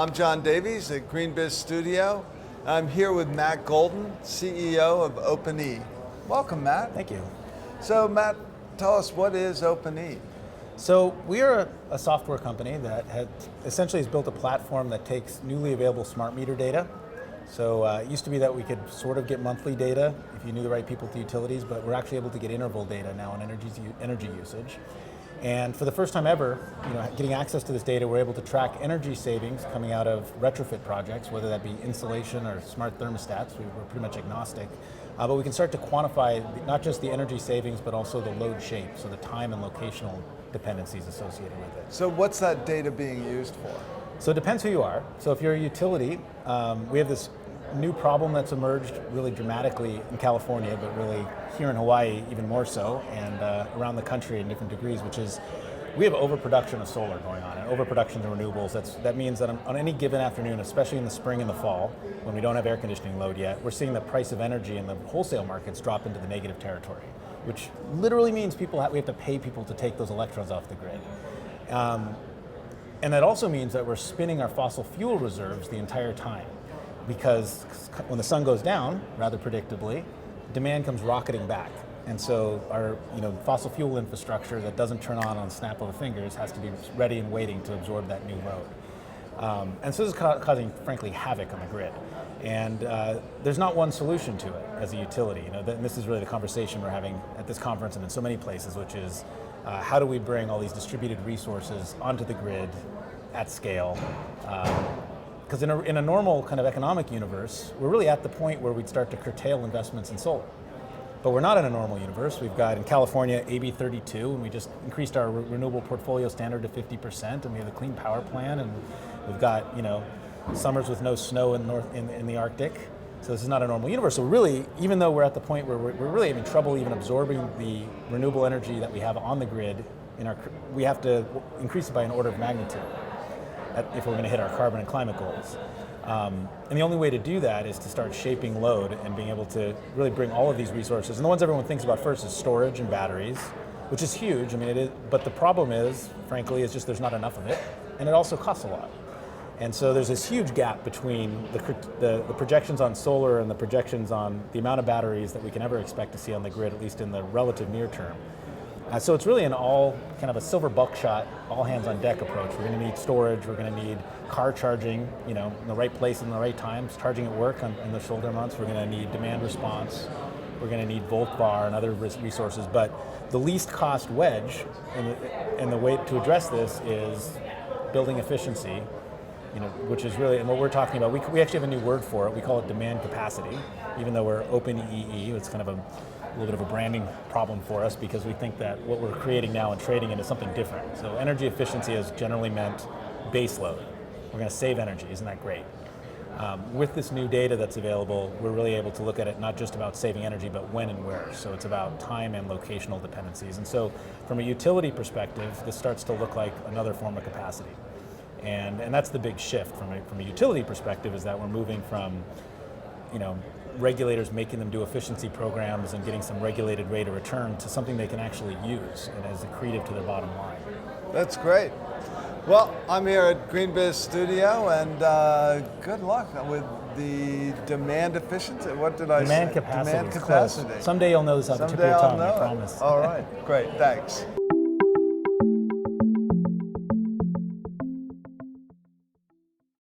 I'm John Davies at GreenBiz Studio. I'm here with Matt Golden, CEO of OpenE. Welcome, Matt. Thank you. So, Matt, tell us, what is OpenE? So we are a software company that essentially has built a platform that takes newly available smart meter data. So it used to be that we could sort of get monthly data if you knew the right people at the utilities, but we're actually able to get interval data now on energy usage. And for the first time ever, getting access to this data, we're able to track energy savings coming out of retrofit projects, whether that be insulation or smart thermostats. We're pretty much agnostic. But we can start to quantify not just the energy savings, but also the load shape, so the time and locational dependencies associated with it. So what's that data being used for? So it depends who you are. So if you're a utility, we have this new problem that's emerged really dramatically in California, but really here in Hawaii even more so, and around the country in different degrees, which is we have overproduction of solar going on, and overproduction of renewables. That means that on any given afternoon, especially in the spring and the fall, when we don't have air conditioning load yet, we're seeing the price of energy in the wholesale markets drop into the negative territory, which literally means we have to pay people to take those electrons off the grid. And that also means that we're spinning our fossil fuel reserves the entire time, because when the sun goes down, rather predictably, demand comes rocketing back. And so our fossil fuel infrastructure that doesn't turn on the snap of the fingers has to be ready and waiting to absorb that new load. And so this is causing, frankly, havoc on the grid. And there's not one solution to it as a utility. And this is really the conversation we're having at this conference and in so many places, which is how do we bring all these distributed resources onto the grid at scale? Because in a normal kind of economic universe, we're really at the point where we'd start to curtail investments in solar. But we're not in a normal universe. We've got in California AB 32, and we just increased our renewable portfolio standard to 50%, and we have the Clean Power Plan, and we've got summers with no snow in the Arctic. So this is not a normal universe. So really, even though we're at the point where we're really having trouble even absorbing the renewable energy that we have on the grid, we have to increase it by an order of magnitude if we're going to hit our carbon and climate goals. And the only way to do that is to start shaping load and being able to really bring all of these resources. And the ones everyone thinks about first is storage and batteries, which is huge. I mean, it is, but the problem is, frankly, is just there's not enough of it, and it also costs a lot. And so there's this huge gap between the projections on solar and the projections on the amount of batteries that we can ever expect to see on the grid, at least in the relative near term. So it's really an all kind of a silver buckshot, all hands on deck approach. We're going to need storage. We're going to need car charging, in the right place and the right times, charging at work in the shoulder months. We're going to need demand response. We're going to need Volt-VAR and other resources. But the least cost wedge, and the way to address this is building efficiency, which is really, and what we're talking about, we actually have a new word for it. We call it demand capacity, even though we're OpenEE. It's kind of a little bit of a branding problem for us because we think that what we're creating now and trading into something different. So energy efficiency has generally meant base load. We're going to save energy, isn't that great? With this new data that's available, we're really able to look at it not just about saving energy, but when and where. So it's about time and locational dependencies. And so from a utility perspective, this starts to look like another form of capacity. And that's the big shift from a utility perspective, is that we're moving from regulators making them do efficiency programs and getting some regulated rate of return to something they can actually use and is accretive to their bottom line. That's great. Well, I'm here at GreenBiz Studio, and good luck with the demand efficiency. What did I say? Demand capacity. Demand capacity. Someday you'll know this off the tip of your tongue, I promise. All right, great, thanks.